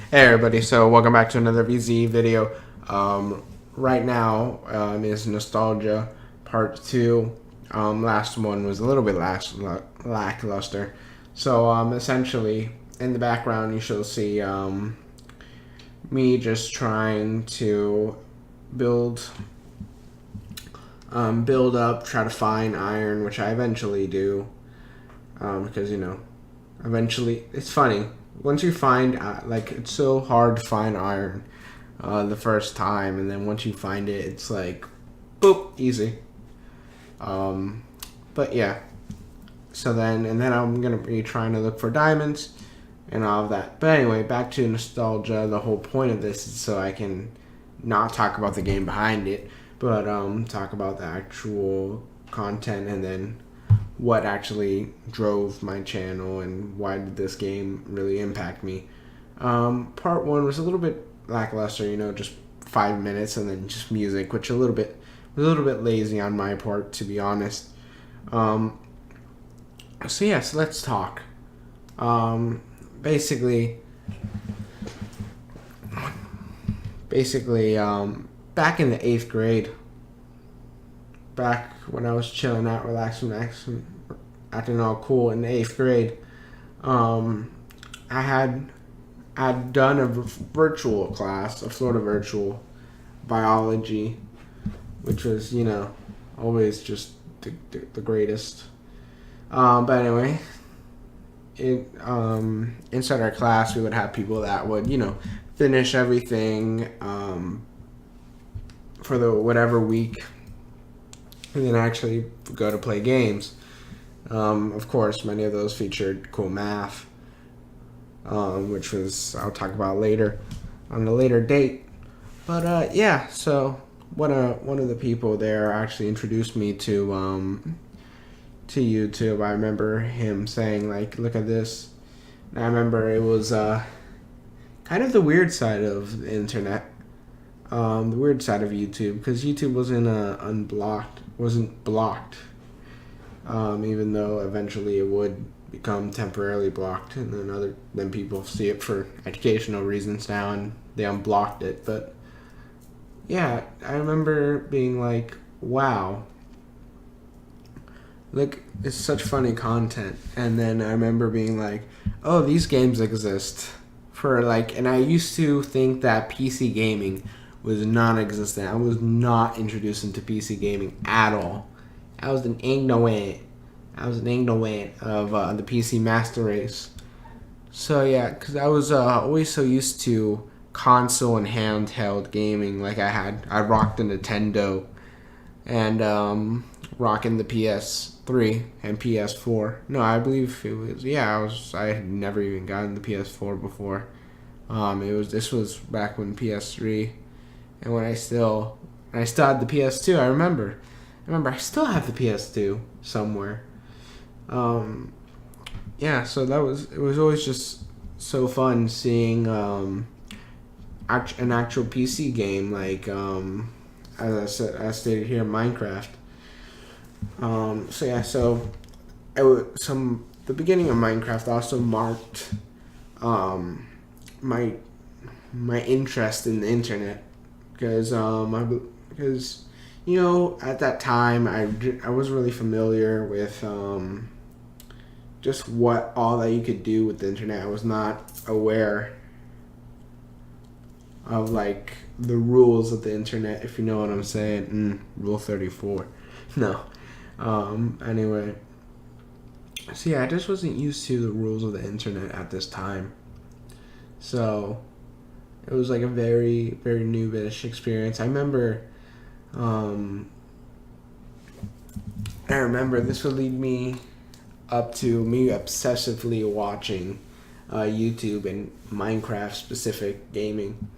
Hey everybody, so welcome back to another VZ video. Right now is Nostalgia Part 2. Last one was a little bit lackluster. So essentially, in the background you shall see me just trying to build build up, try to find iron, which I eventually do. Because, eventually, it's funny. Once you find, it's so hard to find iron the first time, and then once you find it, it's like, boop, easy. But yeah. And then I'm going to be trying to look for diamonds and all of that. But anyway, back to nostalgia. The whole point of this is so I can not talk about the game behind it, but talk about the actual content and then what actually drove my channel and why did this game really impact me. Part one was a little bit lackluster, just 5 minutes and then just music, which was a little bit lazy on my part, to be honest. So yes, let's talk. Basically, back in the 8th grade, back when I was chilling out, relaxing, acting all cool in the 8th grade, I'd done a virtual class, a Florida virtual biology, which was always just the greatest. But anyway, inside our class we would have people that would finish everything for the whatever week and then actually go to play games. Of course, many of those featured cool math, which I'll talk about later on a later date. But yeah, so one of the people there actually introduced me to YouTube. I remember him saying, like, look at this. And I remember it was kind of the weird side of the internet, the weird side of YouTube, because YouTube wasn't blocked, even though eventually it would become temporarily blocked, and then people see it for educational reasons now, and they unblocked it. But yeah, I remember being like, wow, look, it's such funny content. And then I remember being like, oh, these games exist and I used to think that PC gaming was non-existent. I was not introduced into PC gaming at all. I was an ignorant of the PC master race. So yeah, because I was always so used to console and handheld gaming. Like I rocked a Nintendo and rocking the PS3 and PS4. No, I believe it was. Yeah, I had never even gotten the PS4 before. This was back when PS3, and when I still had the PS2. I remember I still have the PS2 somewhere. Yeah, so it was always just so fun seeing an actual PC game, like as I stated here, Minecraft. The beginning of Minecraft also marked my interest in the internet, because at that time I was really familiar with just what all that you could do with the internet. I was not aware of like the rules of the internet, if you know what I'm saying. Rule 34. No. Anyway. So yeah, I just wasn't used to the rules of the internet at this time. So it was like a very, very noobish experience. I remember this would lead me up to me obsessively watching YouTube and Minecraft specific gaming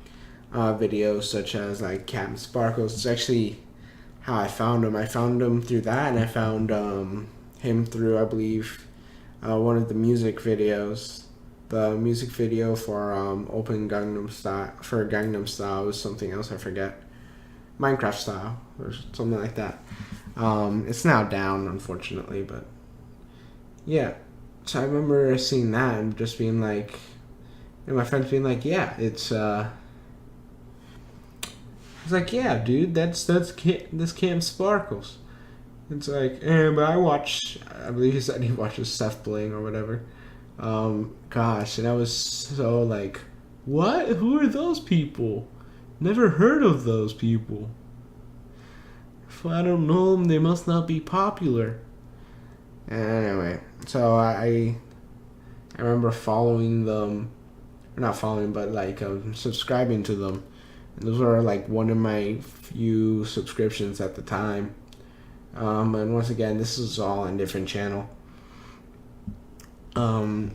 videos, such as like Captainsparklez. It's actually how I found him. I found him through that, and I found him through, I believe, one of the music videos. The music video for Open Gangnam Style, for Gangnam Style, was something else, I forget. Minecraft Style or something like that. It's now down, unfortunately, but yeah. So I remember seeing that and just being like, And my friends being like, yeah, it's like, yeah, dude, that's this Captainsparklez. It's like, but I believe he said he watches Seth Bling or whatever. Gosh, and I was so like, what? Who are those people? Never heard of those people. If I don't know them, they must not be popular. Anyway, so I remember following them, or not following, but like subscribing to them. And those were like one of my few subscriptions at the time. And once again, this is all on a different channel. So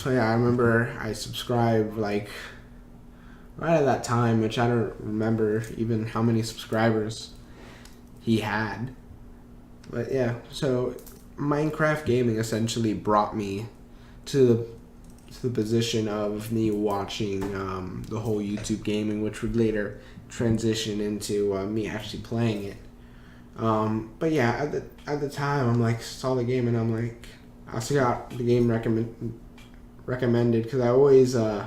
yeah, I remember I subscribed like right at that time, which I don't remember even how many subscribers he had. But yeah, so Minecraft gaming essentially brought me to the position of me watching the whole YouTube gaming, which would later transition into me actually playing it. But yeah, at the time, I'm like, saw the game and I'm like, I also got the game recommended because I always it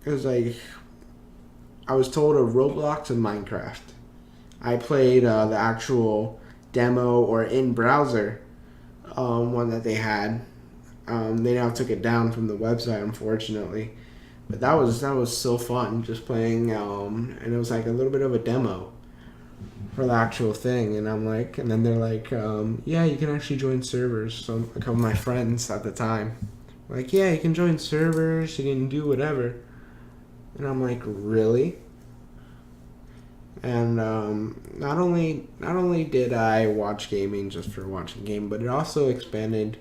was like I was told of Roblox and Minecraft. I played the actual demo or in browser one that they had. They now took it down from the website, unfortunately. But that was so fun, just playing, and it was like a little bit of a demo for the actual thing. And I'm like, and then they're like, yeah, you can actually join servers. So a couple of my friends at the time were like, yeah, you can join servers, you can do whatever. And I'm like, really? And not only did I watch gaming just for watching game, but it also expanded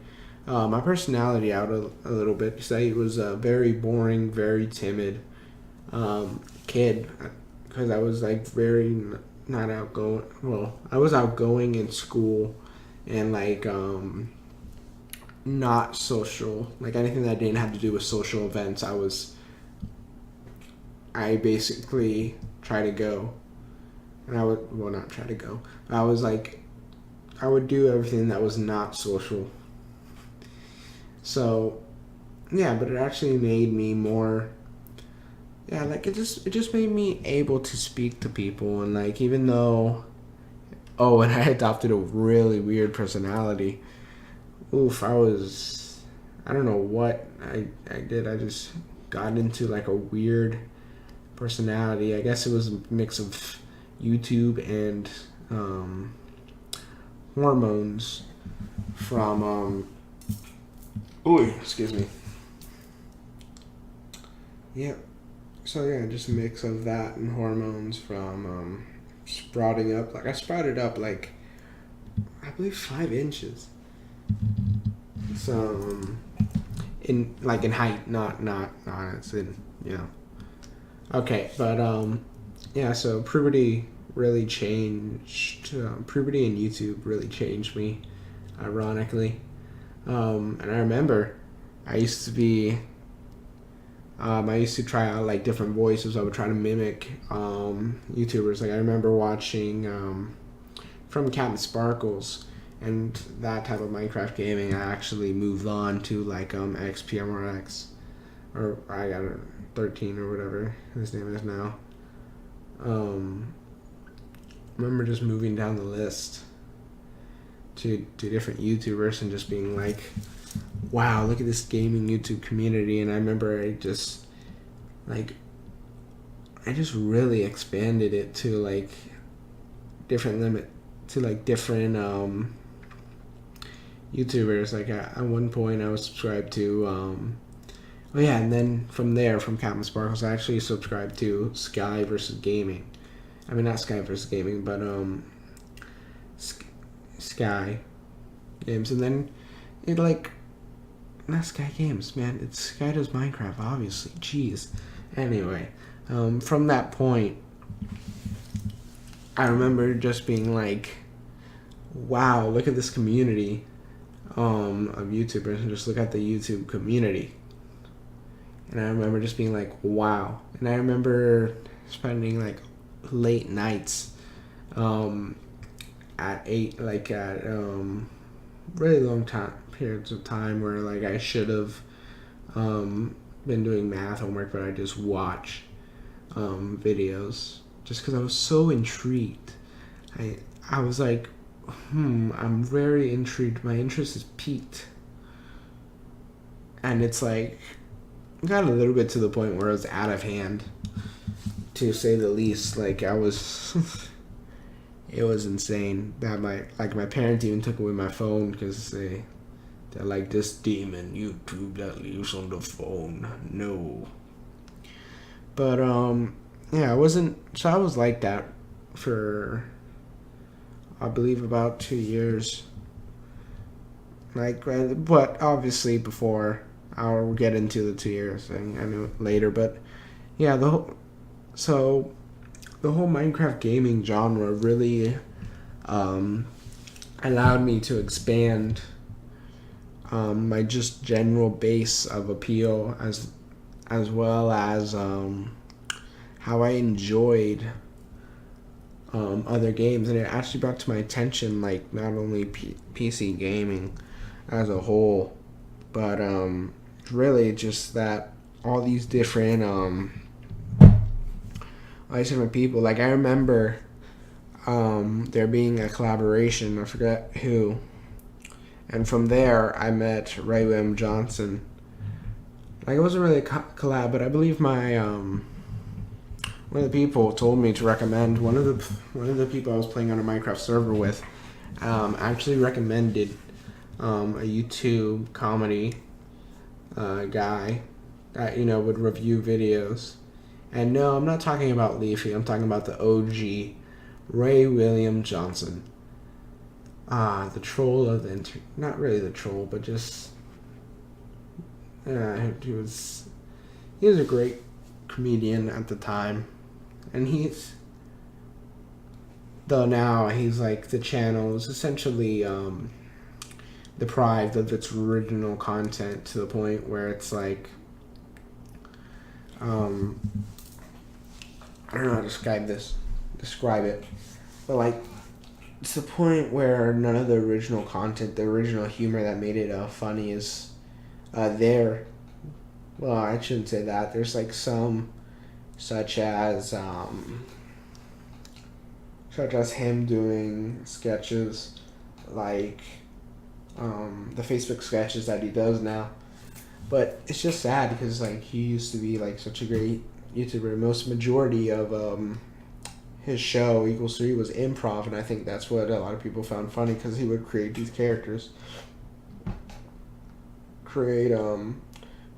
my personality out a little bit because I was a very boring, very timid kid because I was like very not outgoing. Well, I was outgoing in school and like not social. Like anything that didn't have to do with social events, I basically try to go. And I would, well, not try to go. I was like, I would do everything that was not social. So, yeah, but it actually made me more, yeah, like it just made me able to speak to people. And like, even though, oh, and I adopted a really weird personality. Oof, I don't know what I did. I just got into like a weird personality. I guess it was a mix of YouTube and hormones from excuse me. Yeah. So yeah, just a mix of that and hormones from sprouting up. Like I sprouted up like I believe 5 inches. So in height, not it's in Okay, but yeah, so puberty really changed. Puberty and YouTube really changed me, ironically. And I remember I used to try out like different voices. I would try to mimic YouTubers. Like I remember watching from Captainsparklez and that type of Minecraft gaming. I actually moved on to like XPMRX, or I got 13 or whatever his name is now. Remember just moving down the list to different YouTubers and just being like, wow, look at this gaming YouTube community. And I remember I just really expanded it to like different YouTubers. Like at one point I was subscribed to oh yeah, and then from there, from Captainsparklez, I actually subscribed to Sky versus Gaming. I mean, not Sky versus Gaming, but Sky Games. And then it like, not Sky Games, man. It's Sky Does Minecraft, obviously. Jeez. Anyway, from that point, I remember just being like, wow, look at this community of YouTubers, and just look at the YouTube community. And I remember just being like, wow. And I remember spending like late nights at really long time periods of time where like I should have been doing math homework, but I just watch videos just because I was so intrigued. I was like, I'm very intrigued. My interest is piqued, and it's like got a little bit to the point where it was out of hand, to say the least. Like I was, it was insane that my parents even took away my phone because they're like, this demon YouTube that lives on the phone. No. But yeah, I wasn't. So I was like that for, I believe, about 2 years. Like, but obviously before, I'll get into the 2 years thing. I knew it later, but yeah, the whole Minecraft gaming genre really allowed me to expand my just general base of appeal, as well as how I enjoyed other games, and it actually brought to my attention like not only PC gaming as a whole, but really just that all these different people. Like I remember there being a collaboration, I forget who, and from there I met Ray William Johnson. Like it wasn't really a collab, but I believe my one of the people told me to recommend one of the people I was playing on a Minecraft server with. Actually recommended a YouTube comedy guy that would review videos. And no, I'm not talking about Leafy. I'm talking about the OG Ray William Johnson. The troll of the not really the troll, but just he was a great comedian at the time, and now he's like, the channel is essentially deprived of its original content to the point where it's like I don't know how to describe it, but like it's the point where none of the original content, the original humor that made it funny is there. Well, I shouldn't say that. There's like some, such as him doing sketches, like the Facebook sketches that he does now. But it's just sad because like he used to be like such a great YouTuber. Most majority of his show Equals 3 was improv, and I think that's what a lot of people found funny, because he would create these characters, create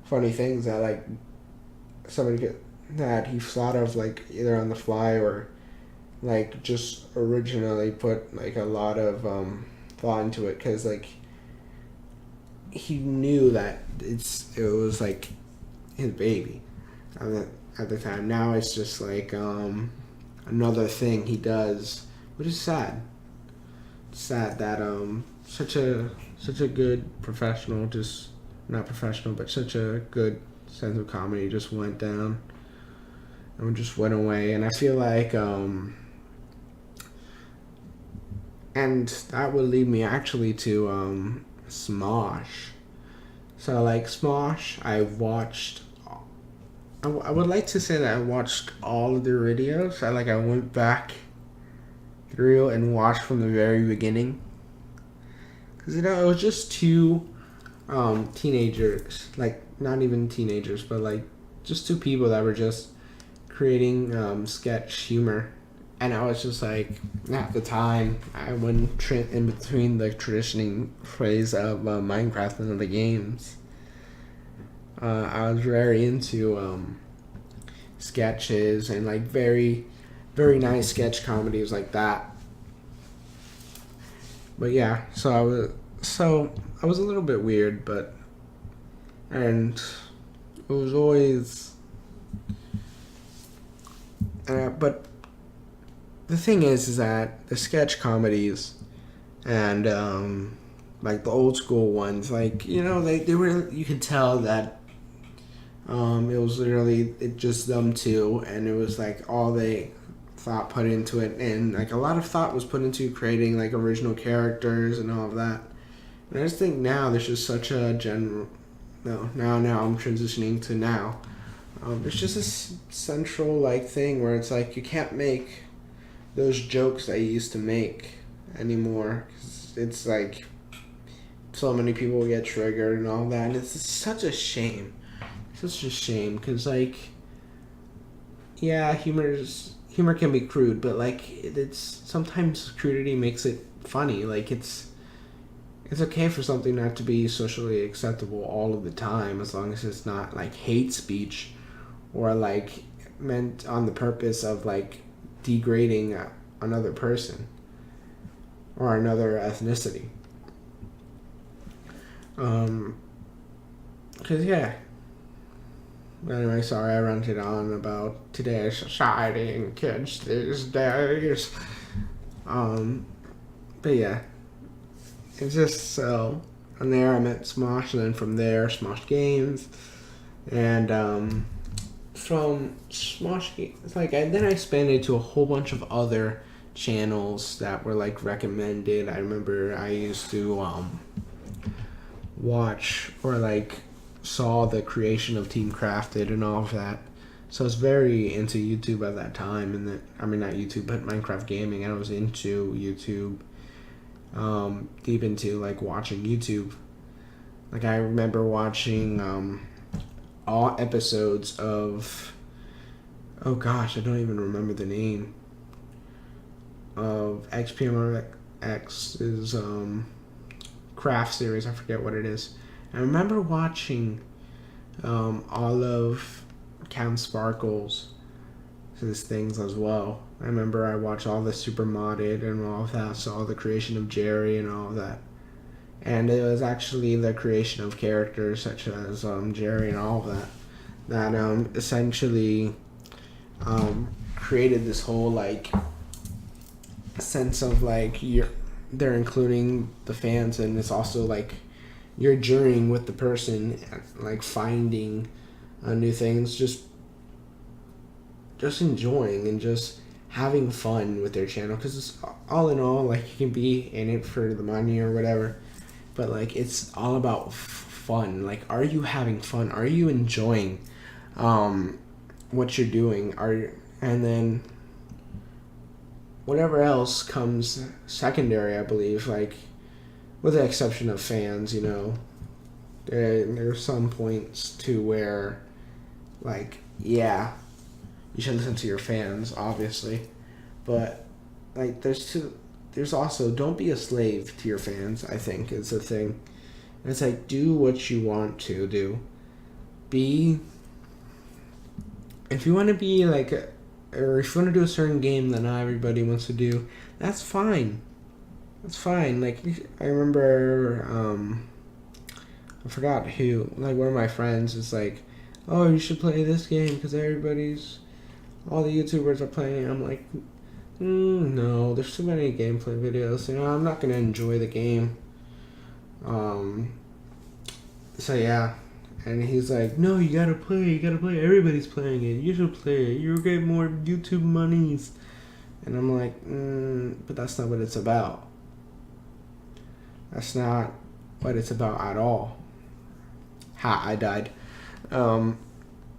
funny things that like that he thought of like either on the fly or like just originally put like a lot of thought into it, because like he knew that it was like his baby at the time. Now it's just like another thing he does, which is sad. It's sad that such a good professional, just not professional, but such a good sense of comedy just went down and just went away. And I feel like and that would lead me actually to Smosh. So like Smosh, I would like to say that I watched all of their videos. I went back through and watched from the very beginning, because it was just two teenagers, like not even teenagers, but like just two people that were just creating sketch humor. And I was just like, at the time, I went in between the traditioning phrase of Minecraft and other games. I was very into sketches and like very, very nice sketch comedies like that. But yeah, so I was a little bit weird, and it was always, but the thing is that the sketch comedies and like the old school ones, like they were, you could tell that it was literally just them two, and it was like all they thought put into it, and like a lot of thought was put into creating like original characters and all of that. And I just think now there's just such a no, now I'm transitioning to now. It's just a central like thing where it's like you can't make those jokes that you used to make anymore. 'Cause it's like so many people get triggered and all that, and it's such a shame. Such a shame because like, yeah, humor can be crude, but like it's sometimes crudity makes it funny. Like it's okay for something not to be socially acceptable all of the time, as long as it's not like hate speech or like meant on the purpose of like degrading another person or another ethnicity. Cause yeah. Anyway, sorry I ranted on about today's society and kids these days. But yeah, it's just so. And there I met Smosh, and then from there Smosh Games, and from Smosh Games, like then I expanded to a whole bunch of other channels that were like recommended. I remember I used to watch or like saw the creation of Team Crafted and all of that. So I was very into YouTube at that time, and I mean not YouTube, but Minecraft gaming. And I was into YouTube, deep into like watching YouTube. Like I remember watching all episodes of, oh gosh, I don't even remember the name of XPMRX's craft series. I forget what it is. I remember watching all of Captainsparklez his things as well. I remember I watched all the super modded and all of that, saw the creation of Jerry and all of that. And it was actually the creation of characters such as Jerry and all of that that essentially created this whole like sense of like they're including the fans, and it's also like you're journeying with the person, like finding new things, just enjoying and just having fun with their channel, because it's all in all like you can be in it for the money or whatever, but like it's all about fun. Like, are you having fun? Are you enjoying what you're doing? And then whatever else comes secondary, I believe, like with the exception of fans, you know, there are some points to where, like, yeah, you should listen to your fans, obviously, but like there's also don't be a slave to your fans. I think is the thing. And it's like do what you want to do. If you want to be like, or if you want to do a certain game that not everybody wants to do, that's fine. That's fine. Like I remember, I forgot who. Like one of my friends is like, "Oh, you should play this game because all the YouTubers are playing." I'm like, no, there's too many gameplay videos. You know, I'm not gonna enjoy the game. So yeah, and he's like, "No, you gotta play. Everybody's playing it. You should play it. You'll get more YouTube monies." And I'm like, but that's not what it's about. That's not what it's about at all. Ha, I died. Yeah,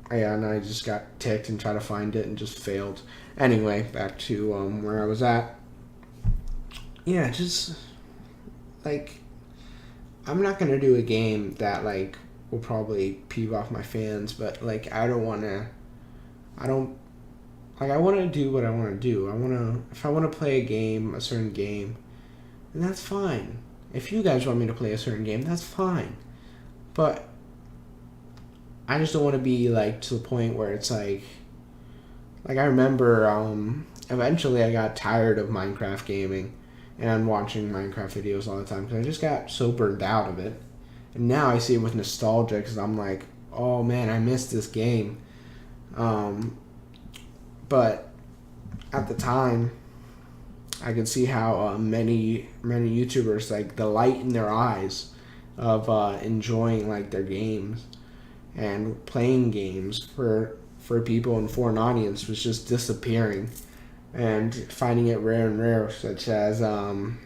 and I just got ticked and tried to find it and just failed. Anyway, back to where I was at. Yeah, just like I'm not gonna do a game that like will probably peeve off my fans, but like I want to do what I want to do. If I want to play a certain game, then that's fine. If you guys want me to play a certain game, that's fine. But I just don't want to be like to the point where it's like I remember eventually I got tired of Minecraft gaming and watching Minecraft videos all the time because I just got so burned out of it. And now I see it with nostalgia because I'm like, oh man, I missed this game. But at the time, I could see how many YouTubers, like the light in their eyes of enjoying like their games and playing games for people and for an audience was just disappearing and finding it rare and rare, such as and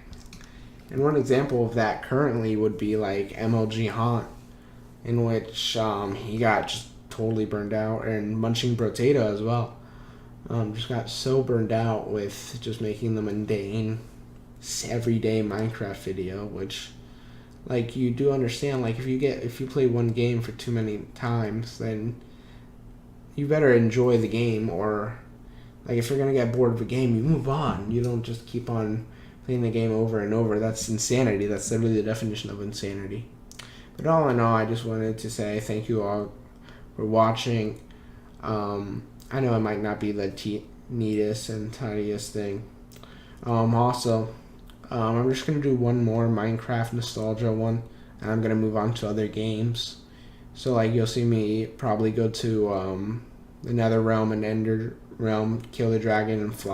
one example of that currently would be like MLG Haunt. in which he got just totally burned out, and Munching Potato as well. Just got so burned out with just making the mundane, everyday Minecraft video, which, like, you do understand, like, if you play one game for too many times, then you better enjoy the game, or, like, if you're gonna get bored of a game, you move on. You don't just keep on playing the game over and over. That's insanity. That's literally the definition of insanity. But all in all, I just wanted to say thank you all for watching. I know it might not be the neatest and tiniest thing. Also, I'm just going to do one more Minecraft nostalgia one, and I'm going to move on to other games. So, like, you'll see me probably go to the Nether Realm and Ender Realm, kill the dragon, and fly.